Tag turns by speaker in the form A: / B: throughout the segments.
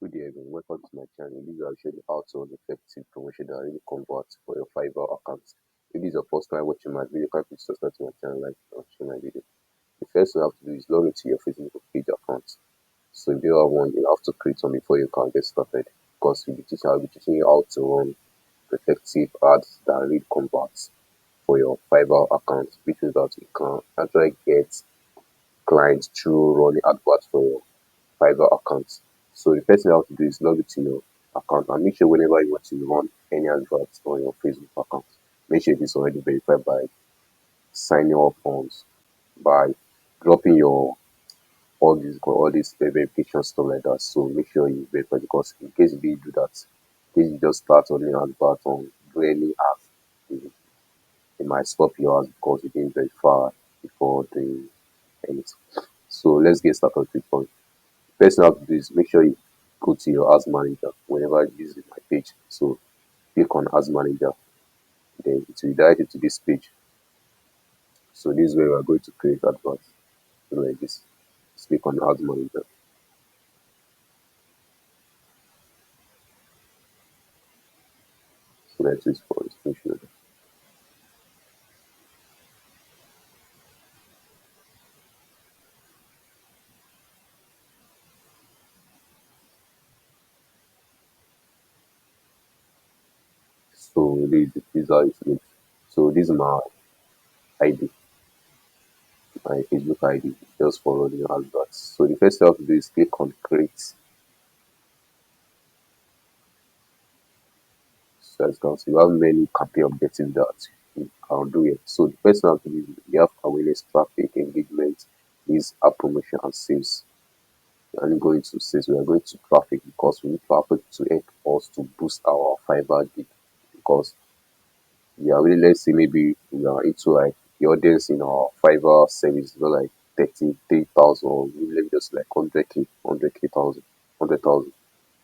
A: Good day, everyone. Welcome to my channel. This is actually how to run effective promotion that really converts for your Fiverr account. If this is your first time watching my video, kindly subscribe to my channel, like, and share my video. The first thing you have to do is log into your Facebook page account. So if you have one, you have to create one before you can get started. Because I'll be teaching you how to run effective ads that really converts for your Fiverr account, which means that you can actually get clients through running adverts for your Fiverr account. So the first thing you have to do is log into your account and make sure whenever you want to run any adverts on your Facebook account, make sure it is already verified by signing up forms, by dropping your all these verification stuff like that. So make sure you verify because in case you didn't do that, in case you just start on an advert on do any ads, it might stop your ads because you didn't verify before doing anything. So let's get started with it. First thing I have to do is make sure you go to your ads manager whenever you visit my page. So click on ads manager, then it will direct you to this page. So this is where we are going to create adverts. So like this. Just click on ads manager. So let's use for instance. So this is how it looks. So this is my ID, my Facebook ID, just for running adverts. So the first thing I have to do is click on create. So as you can see, we have many campaign objectives that you can do it. So the first thing I have to do is we have awareness, traffic, engagement, is app promotion and sales. And going to sales, we are going to traffic because we need traffic to help us to boost our Fiverr gig. Because yeah, really, let's say maybe we are into like the audience in our Fiverr service, like 33,000 or maybe just like 100k, 100k thousand, 100,000.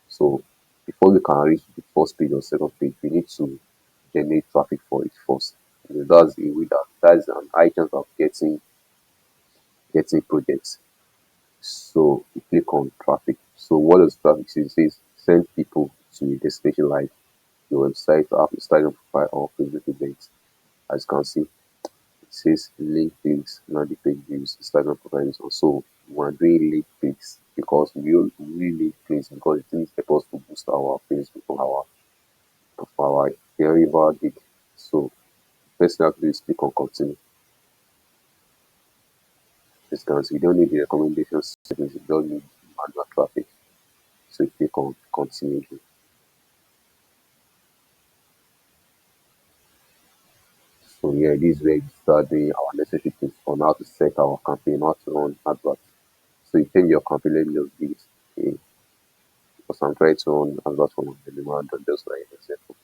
A: So before we can reach the first page or second page, we need to generate traffic for it first. That's a way that's an item of getting projects. So you click on traffic. So what does traffic say? It says send people to a destination like your website, app, Instagram profile, or Facebook event. As you can see, it says link clicks, not the page views, Instagram profiles. Also, we're doing link clicks because we link clicks because it is help us to boost our Facebook or our derivative gig. So first thing I have to do is click on continue. As you can see, you don't need the recommendations settings, you don't need manual traffic. So you click on continue. So yeah, this is where we start doing our necessary things on how to set our campaign, how to run adverts. So you change your campaign, let me just do this. Okay. Because I'm trying to run adverts from the memorandum, just like example.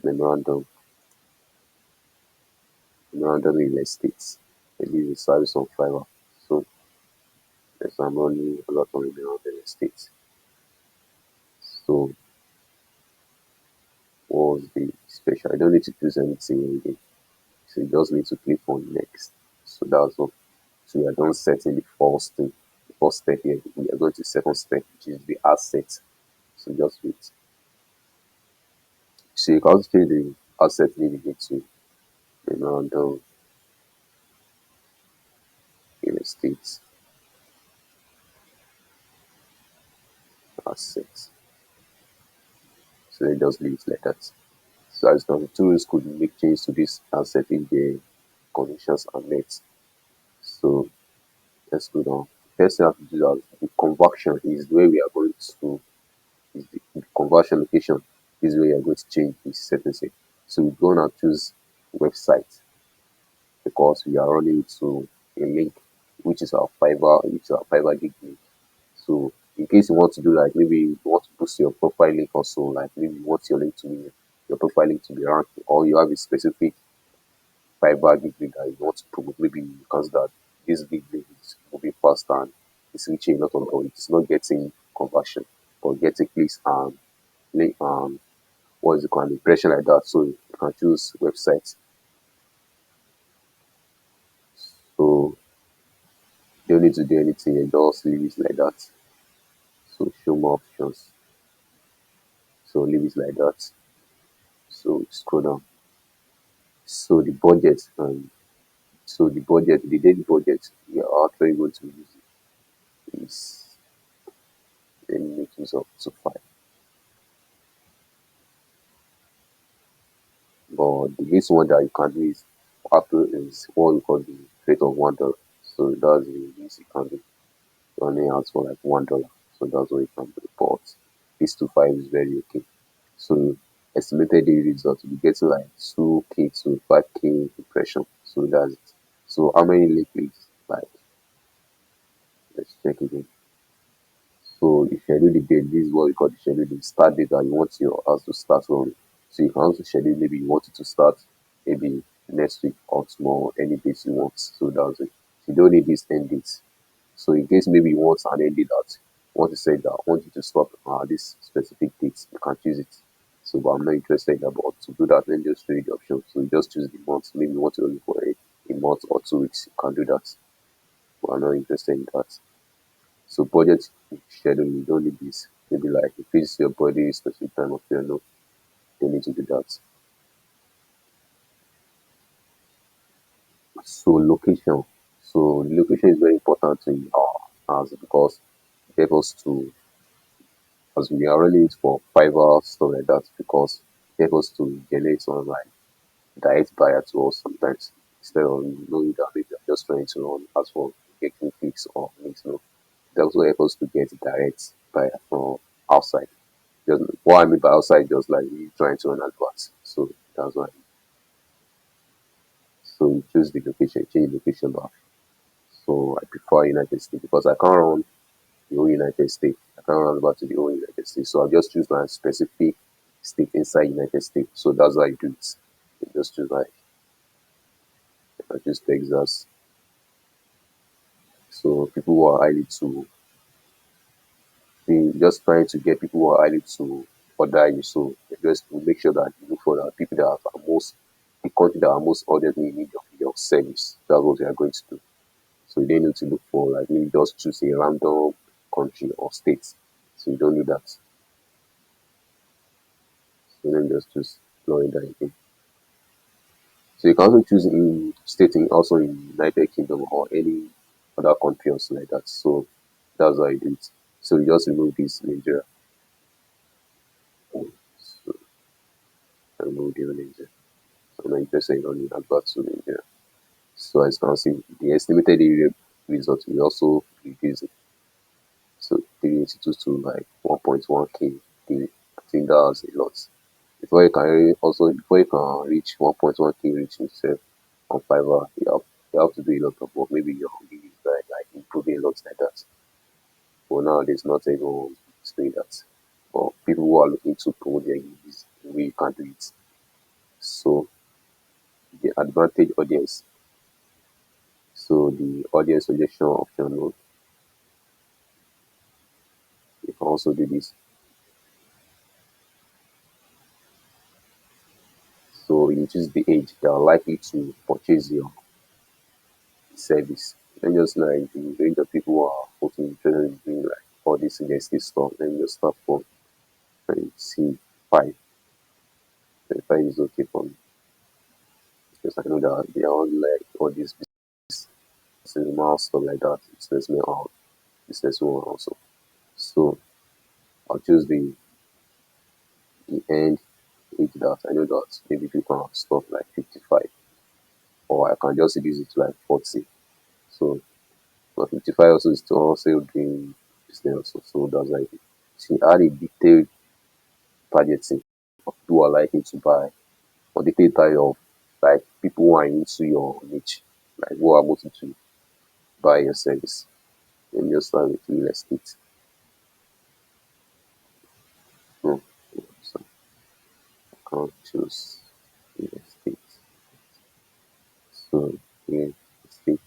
A: Memorandum, memorandum real estate. Maybe it's a service on Fiverr. So yes, I'm running a lot on memorandum real estate. So what was the special? I don't need to choose anything again. So you just need to click on next. So that's all. So we are done setting the first thing. The first step here. We are going to the second step, which is the asset. So just wait. So you can also change the asset name to memorandum real estate asset. So let's just leave it like that. So as the tools could make changes to this asset if the conditions are met. So let's go down. First thing I have to do is the conversion is where we are going to is the conversion location is where you are going to change the settings here. So we go and choose website because we are running to a link which is our Fiverr gig link. So in case you want to do like maybe you want to boost your profile link also, like maybe you want your profile link to be ranked, or you have a specific Fiverr gig link that you want to promote, maybe you consider that this gig link is moving fast and it's reaching a lot of or it's not getting conversion or getting clicks and link what is it called impression like that. So you can choose websites. So you don't need to do anything, you just leave it like that. So show more options. So leave it like that. So scroll down. So the budget, the daily budget we are actually going to use is any make up to 5. But the least one that you can do is after is what we call the rate of $1. So that's the least you can do. You only ask for like $1. So that's what you can do. But this to 5 is very okay. So estimated daily result will be getting like 2K to 5K impression. So that's it. So how many link clicks? Like let's check again. So you schedule the date. This is what we call the schedule the start date that you want your house to start from. So you can also schedule maybe you want it to start maybe next week or tomorrow, any date you want. So that's it. You don't need this end date. So in case maybe you want an end date that you want to say that I want you to stop this specific date, you can choose it. So but I'm not interested in that, but to do that then just show you the option. So you just choose the month. Maybe you want to only for a month or 2 weeks, you can do that. But I'm not interested in that. So budget schedule, you don't need this. Maybe like if it's your body specific time of year, no, you need to do that. So location. So the location is very important in our house because it helps us to, as we are running it for Fiverr stuff like that, because it helps us to generate some like direct buyer to us sometimes instead of knowing that maybe I'm just trying to run as for getting clicks or links. No, it also helps us to get direct buyer from outside. Just what I mean by outside, just like you trying to run adverts. So that's why. So we choose the location, change location back. So I prefer United States because I can't run the whole United States. I can't run back to the whole United States. So I just choose my specific state inside United States. So that's how I do it. I just choose like I choose Texas. So people who are highly to be just trying to get people who are highly to order you. So just to make sure that you look for the people that are most the country that are most urgently in need of your service. That's what we are going to do. So you don't need to look for like maybe just choose a random country or state. So you don't need that. So then just choose Florida again. So you can also choose in state in also in United Kingdom or any other country also like that. So that's how I do it. So you just remove this Nigeria. So I remove the Nigeria. So I'm not interested in only advert to Nigeria. So as you can see, the estimated area result will also reduce it. So 382 to like 1.1K. I think that's a lot. Before you can also before you can reach 1.1K reach yourself on Fiverr, you have to do a lot of work. Maybe your hobby is like improving a lot like that. But nowadays not everyone is doing that. But people who are looking to promote their gigs, we can do it. So the advantage audience. So the audience suggestion option, you can also do this. So you choose the age that are likely to purchase your service. And just like the range of people who are also interested in doing like all this against this stuff, then just start from and see 5. And 5 is okay for me. Because I know that they are all like all these cinema stuff like that, businessmen or businesswomen also. So I'll choose the end age that I know that maybe people have stuff like 55 or I can just reduce it to like 40. So but 55 also is still also doing business also. So that's like she add a detailed targeting of who are likely to buy or detailed target of like people who are into your niche, like who are wanting to buy your service. And just start with real estate. No, so I can't choose real estate. So real estate.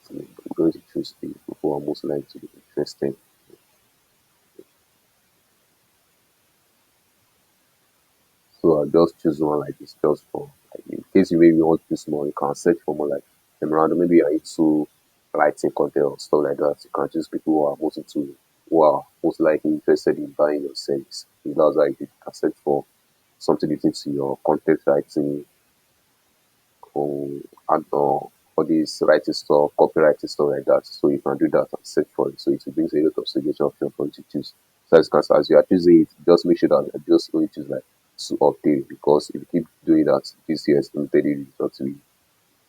A: So I'm going to choose the people who are most likely to be interested. So I'll just choose one like this just for like in case you maybe want to choose more, you can search for more like memorandum. Maybe you're into writing content or stuff like that. You can choose people who are most likely interested in buying your service. If that's why you can search for something related to your content writing or and all these writing stuff, copywriting stuff like that. So you can do that and search for it. So it will bring a lot of suggestion options for you to choose. So as you are choosing it, just make sure that you just only choose like two or three, because if you keep doing that, this year's daily results will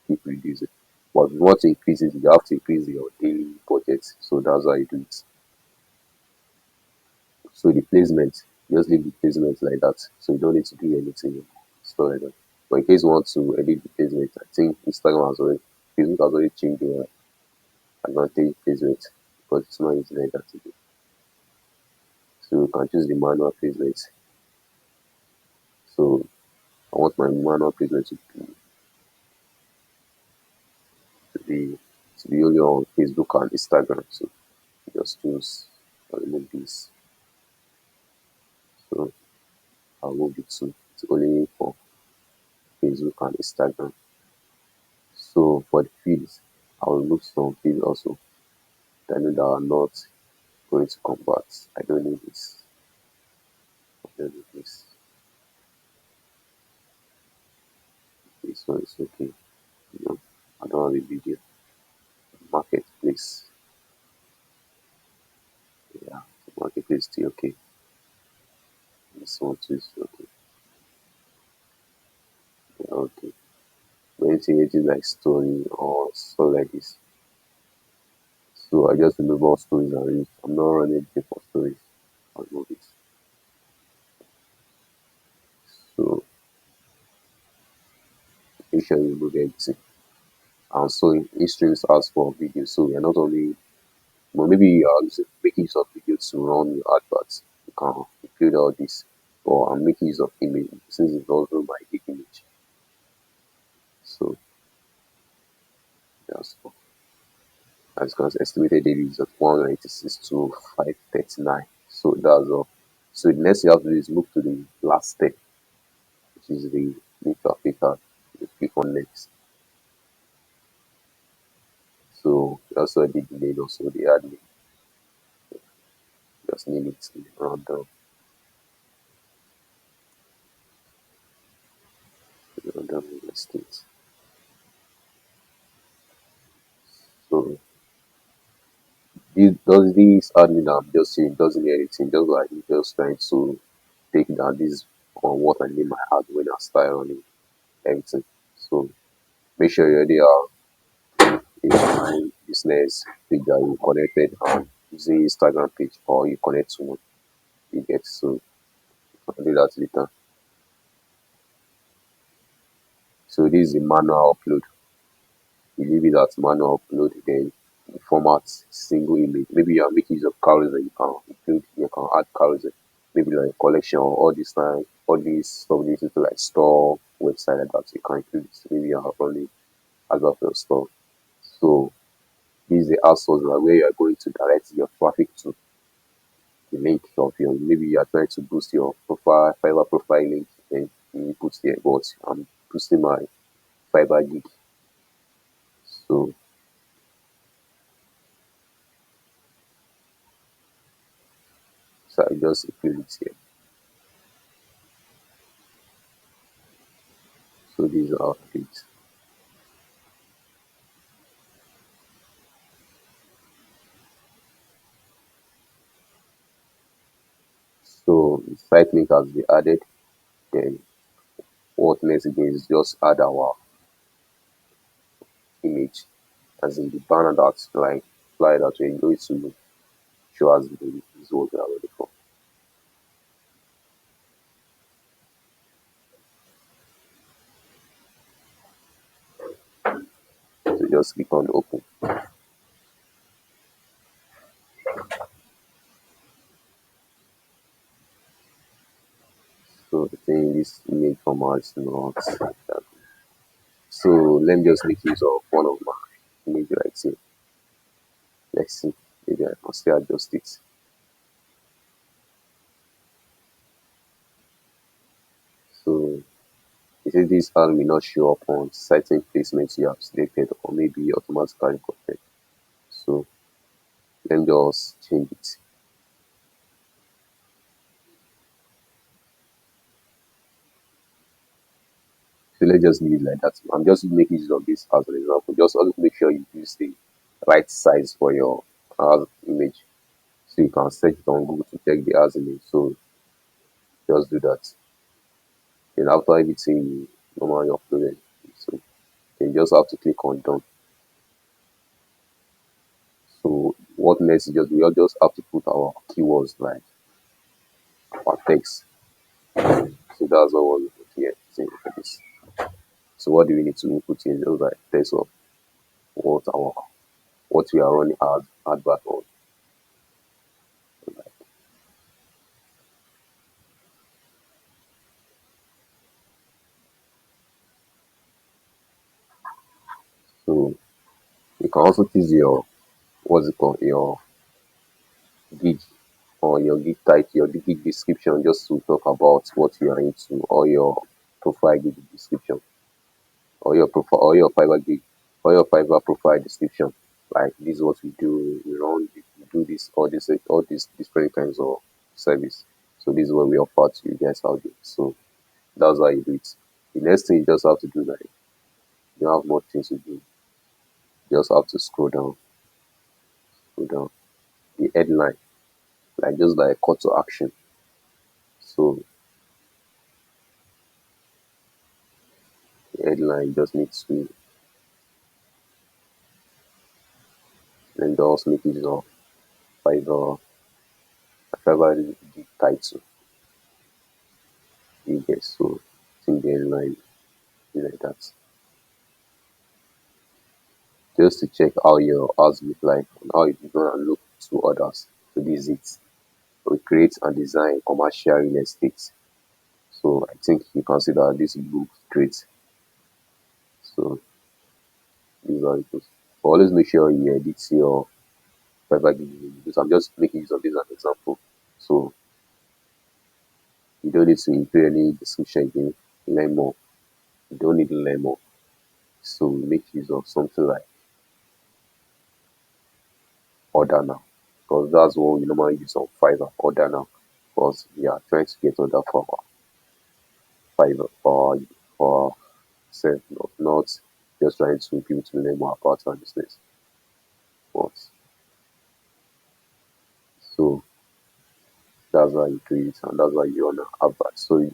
A: keep reducing. But if you want to increase it, you have to increase your daily budget. So that's how you do it. So the placement, just leave the placement like that. So you don't need to do anything stuff like that. But in case you want to edit the placement, I think Facebook has already changed their advantage placement, because it's not easy like that to do. So you can choose the manual placement. So I want my manual placement to be to be only on Facebook and Instagram. So just choose I'll remove this. So I'll move it to it's only for Facebook and Instagram. So for the feeds, I'll remove some feeds also that I know that are not going to convert. I don't need this. I don't need this. This one is okay. No, I don't have a video. Marketplace. Yeah, marketplace still okay. This one too is okay. Yeah, okay. But anything it is like story or stuff like this. So I just remove all stories and reels. I'm not running anything for stories. I'll remove it. So make sure you remove everything. And so in streams ask for video. So we are not only maybe you are making use of video to run your adverts. You can include all this. Or I'm making use of image since it's also my big image. So that's all. As you can estimated daily use of 196 to 539. So that's all. So the next you have to do is move to the last step, which is the link to Africa. You click on next. So we also did the name also the admin. Just name it random real estate. So this admin I'm just saying doesn't mean anything, just like just trying to take down this on what I name I had when I started running everything. So make sure you already have a online business page that you connected and using Instagram page, or you connect to one. You get, so I'll do that later. So this is the manual upload. You leave it as manual upload, then you format single image. Maybe you are making use of carousel, you can add carousel, maybe like collection or all these stuff related to like store website like that. You can include it. Maybe you are only advert for your store. So this is the outsource where you are going to direct your traffic to the link of your, maybe you are trying to boost your profile, Fiverr profile link, and you put there, but I'm boosting my Fiverr gig. So I just include it here. So these are updates. So the site link has been added. Then what next again is just add our image, as in the banner that's like fly that we're going to show us the result we are ready for. So just click on open. So the thing this image format is not like that. So let me just make use of one of my image right here. Let's see. Maybe I can still adjust it. So it says this ad will not show up on certain placements you have selected, or maybe automatically corrected. So let me just change it. So let's just leave it like that. I'm just making use of this as an example. Just always make sure you use the right size for your image. So you can search it on Google to check the as image. So just do that. Then after everything you normally uploaded, so you just have to click on done. So what next is just we all just have to put our keywords like our text. So that's what we're looking here. For this. So what do we need to input in? Just like text of what we are running advert on. So you can also choose your what's it called your gig or your gig title, your gig description, just to talk about what you are into, or your profile gig description, or your profile, or your Fiverr gig, or your Fiverr profile description. Like this is what we do. We do this, all these different kinds of service. So this is what we offer to you guys out there. So that's how you do it. The next thing you just have to do, like you have more things to do. You just have to scroll down the headline, like just like a call to action. So the headline just needs to then just make it of Fiverr, Fiverr the title. You get so I think the headline is like that. Just to check how your house look like and how it's gonna look to others. So this is it. We create and design commercial real estate. So I think you can see that this looks great. So these are it. But always make sure you edit your private because I'm just making use of this as an example. So you don't need to include any description again. Learn more. You don't need to learn more. So make use of something like order now. Because that's what we normally use on Fiverr, order now. Because we are trying to get order for our Fiverr for self, not just trying to people to learn more about our business. But so that's why you do it and that's why you wanna advert. So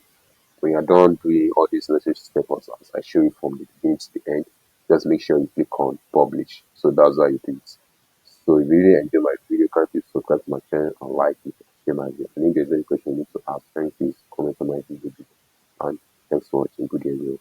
A: when you're done doing all these necessary steps as I show you from the beginning to the end, just make sure you click on publish. So that's how you do it. So if you really enjoy my video, kindly subscribe to my channel and like it, share my video. And if there's any question you need to ask, kindly comment on my video. And thanks for watching. Good day, everyone.